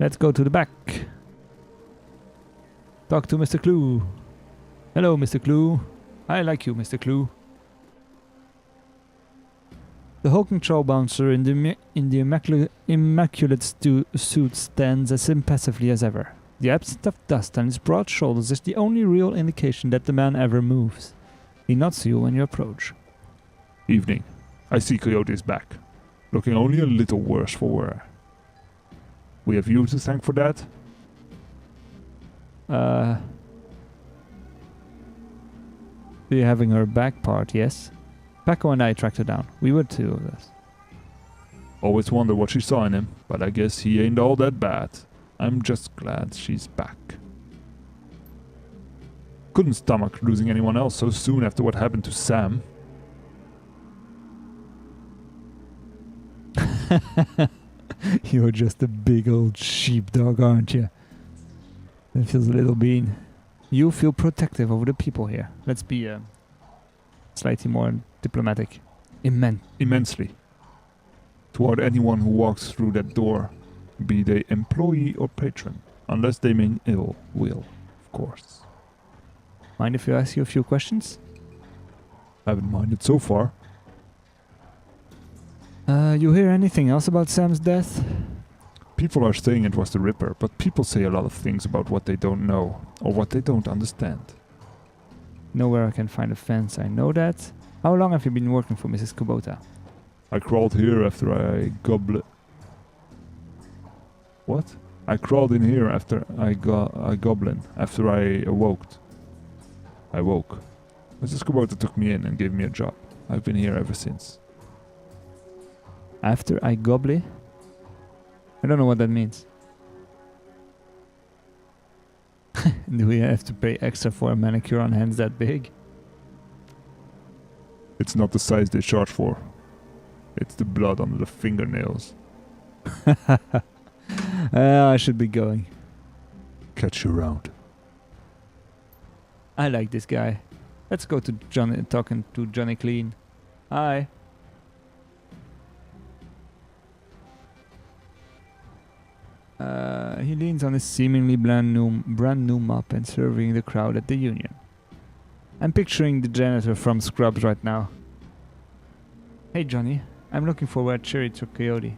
Let's go to the back. Talk to Mr. Clue. Hello, Mr. Clue. I like you, Mr. Clue. The whole control bouncer in the immaculate suit stands as impassively as ever. The absence of dust on his broad shoulders is the only real indication that the man ever moves. He nods to you when you approach. Evening. I see Coyote is back, looking only a little worse for wear. We have you to thank for that? You're having her back part, yes? Paco and I tracked her down. We were two of us. Always wonder what she saw in him, but I guess he ain't all that bad. I'm just glad she's back. Couldn't stomach losing anyone else so soon after what happened to Sam. You're just a big old sheepdog, aren't you? That feels a little mean. You feel protective over the people here. Let's be slightly more diplomatic. Immensely. Toward anyone who walks through that door, be they employee or patron, unless they mean ill will, of course. Mind if I ask you a few questions? Haven't minded so far. You hear anything else about Sam's death? People are saying it was the Ripper, but people say a lot of things about what they don't know, or what they don't understand. Know where I can find a fence, I know that. How long have you been working for Mrs. Kubota? I crawled here after I What? I crawled in here after I goblin, after I woke. Mrs. Kubota took me in and gave me a job. I've been here ever since. After I gobble? I don't know what that means. Do we have to pay extra for a manicure on hands that big? It's not the size they charge for. It's the blood under the fingernails. I should be going. Catch you around. I like this guy. Let's go to Johnny, talking to Johnny Clean. Hi. He leans on his seemingly brand new mop and surveying the crowd at the Union. I'm picturing the janitor from Scrubs right now. Hey Johnny, I'm looking for where Cherry took Coyote.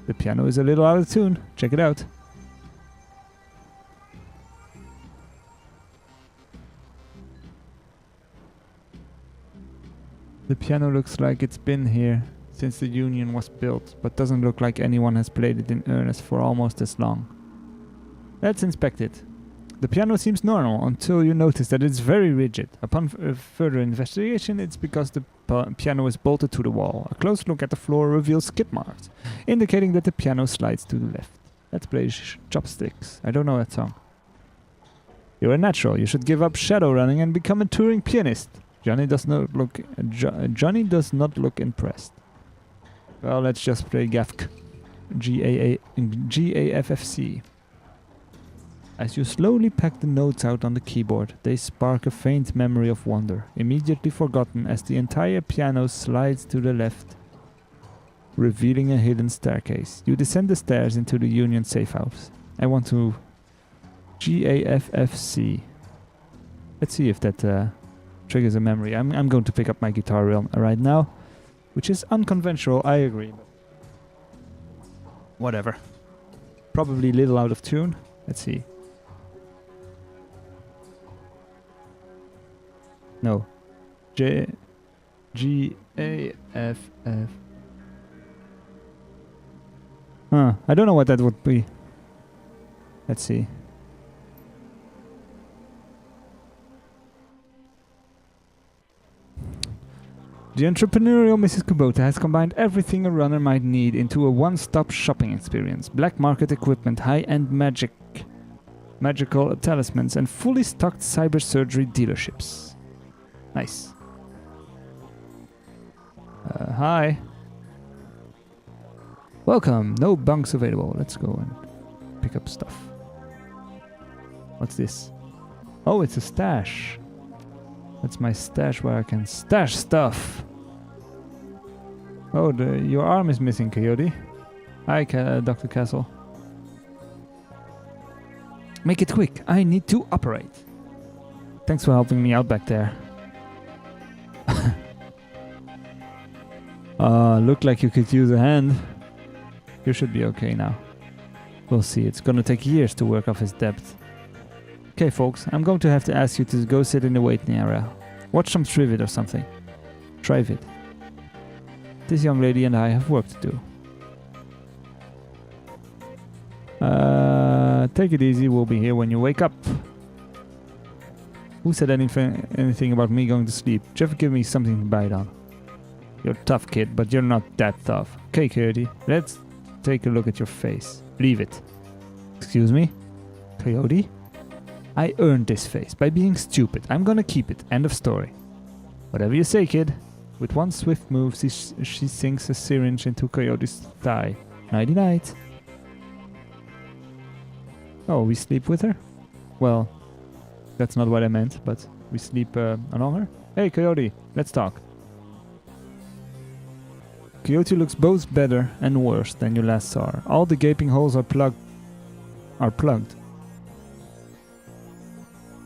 The piano is a little out of tune. Check it out. The piano looks like it's been here since the Union was built, but doesn't look like anyone has played it in earnest for almost as long. Let's inspect it. The piano seems normal until you notice that it's very rigid. Upon further investigation, it's because the piano is bolted to the wall. A close look at the floor reveals skid marks, indicating that the piano slides to the left. Let's play Chopsticks. I don't know that song. You're a natural. You should give up shadowrunning and become a touring pianist. Johnny does not look impressed. Well, let's just play GAFC. G-A-F-F-C. As you slowly pack the notes out on the keyboard, they spark a faint memory of wonder, immediately forgotten as the entire piano slides to the left, revealing a hidden staircase. You descend the stairs into the Union safe house. I want to... G-A-F-F-C. Let's see if that triggers a memory. I'm going to pick up my guitar right now, which is unconventional, I agree. But whatever. Probably a little out of tune. Let's see. No. G-A-F-F. Huh. I don't know what that would be. Let's see. The entrepreneurial Mrs. Kubota has combined everything a runner might need into a one-stop shopping experience. Black market equipment, high-end magical talismans, and fully stocked cyber surgery dealerships. Nice. Hi. Welcome. No bunks available. Let's go and pick up stuff. What's this? Oh, it's a stash. That's my stash where I can stash stuff. Oh, your arm is missing, Coyote. Hi, Dr. Castle. Make it quick. I need to operate. Thanks for helping me out back there. Looked like you could use a hand. You should be okay now. We'll see. It's gonna take years to work off his debt. Okay, folks, I'm going to have to ask you to go sit in the waiting area. Watch some Trivid or something. Trivid. This young lady and I have work to do. Take it easy. We'll be here when you wake up. Who said anything about me going to sleep? Jeff, give me something to bite on. You're a tough kid, but you're not that tough. Okay, Coyote, let's take a look at your face. Leave it. Excuse me? Coyote? I earned this face by being stupid. I'm gonna keep it. End of story. Whatever you say, kid. With one swift move, she sinks a syringe into Coyote's thigh. Nighty-night. Oh, we sleep with her? Well, that's not what I meant, but we sleep along her? Hey, Coyote, let's talk. Coyote looks both better and worse than you last saw her. All the gaping holes are plugged.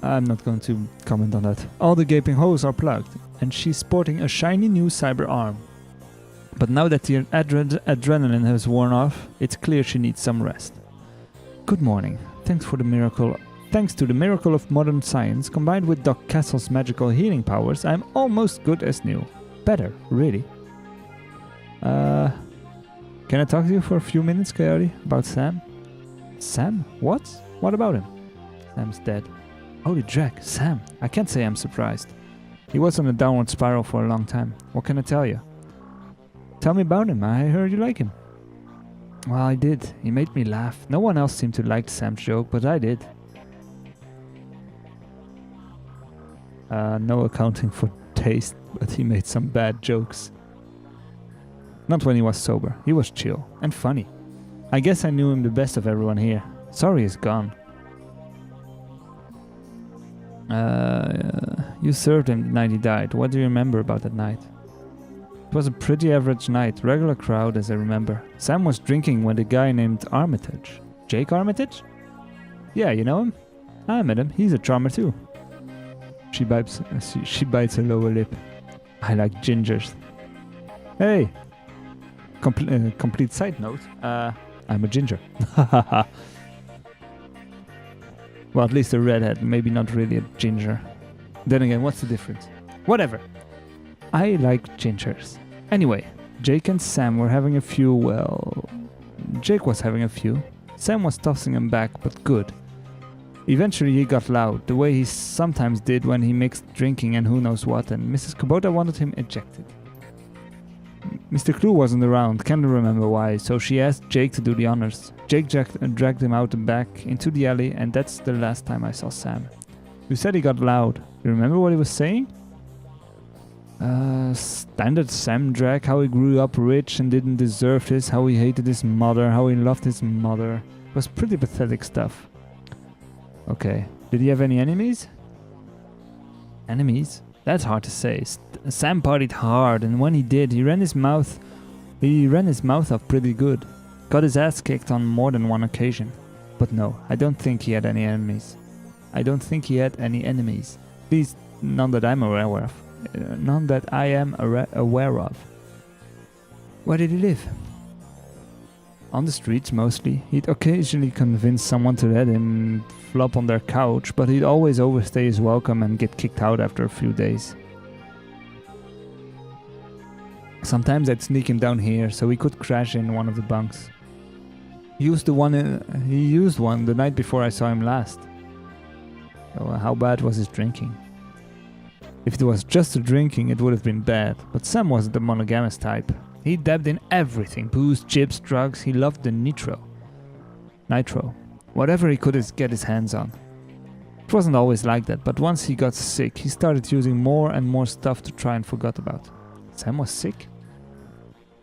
I'm not going to comment on that. All the gaping holes are plugged, and she's sporting a shiny new cyber arm. But now that the adrenaline has worn off, it's clear she needs some rest. Good morning. Thanks to the miracle of modern science, combined with Doc Castle's magical healing powers, I'm almost good as new. Better, really. Can I talk to you for a few minutes, Coyote? About Sam? Sam? What? What about him? Sam's dead. Holy Jack, Sam. I can't say I'm surprised. He was on a downward spiral for a long time. What can I tell you? Tell me about him. I heard you like him. Well, I did. He made me laugh. No one else seemed to like Sam's joke, but I did. No accounting for taste, but he made some bad jokes. Not when he was sober. He was chill and funny. I guess I knew him the best of everyone here. Sorry he's gone. You served him the night he died. What do you remember about that night? It was a pretty average night, regular crowd as I remember. Sam was drinking with a guy named Armitage. Jake Armitage? Yeah, you know him? I met him. He's a charmer too. She bites her lower lip. I like gingers. Hey! Complete side note. I'm a ginger. Well, at least a redhead, maybe not really a ginger. Then again, what's the difference? Whatever. I like gingers. Anyway, Jake and Sam were having a few, well... Jake was having a few. Sam was tossing him back, but good. Eventually he got loud, the way he sometimes did when he mixed drinking and who knows what, and Mrs. Kubota wanted him ejected. Mr. Clue wasn't around, can't remember why, so she asked Jake to do the honors. Jake dragged him out the back into the alley, and that's the last time I saw Sam. You said he got loud. You remember what he was saying? Standard Sam drag, how he grew up rich and didn't deserve this, how he hated his mother, how he loved his mother. It was pretty pathetic stuff. Okay, did he have any enemies? Enemies? That's hard to say. Sam partied hard, and when he did, he ran his mouth off pretty good. Got his ass kicked on more than one occasion. But no, I don't think he had any enemies. At least none that I'm aware of. Where did he live? On the streets mostly. He'd occasionally convince someone to let him flop on their couch, but he'd always overstay his welcome and get kicked out after a few days. Sometimes I'd sneak him down here so he could crash in one of the bunks. He used one the night before I saw him last. So how bad was his drinking? If it was just the drinking, it would have been bad, but Sam wasn't the monogamous type. He dabbed in everything, booze, chips, drugs. He loved the nitro. Whatever he could get his hands on. It wasn't always like that, but once he got sick, he started using more and more stuff to try and forget about. Sam was sick?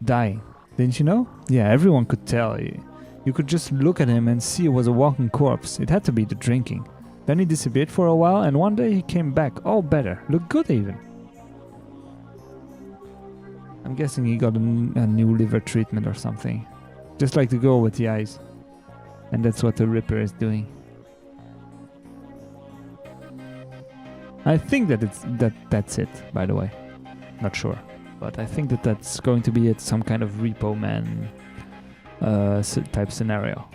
Dying. Didn't you know? Yeah, everyone could tell. You could just look at him and see he was a walking corpse. It had to be the drinking. Then he disappeared for a while, and one day he came back, all better, looked good even. I'm guessing he got a new liver treatment or something. Just like the girl with the eyes. And that's what the Ripper is doing. I think that that's it, by the way. Not sure. But I think that's going to be it, some kind of repo man type scenario.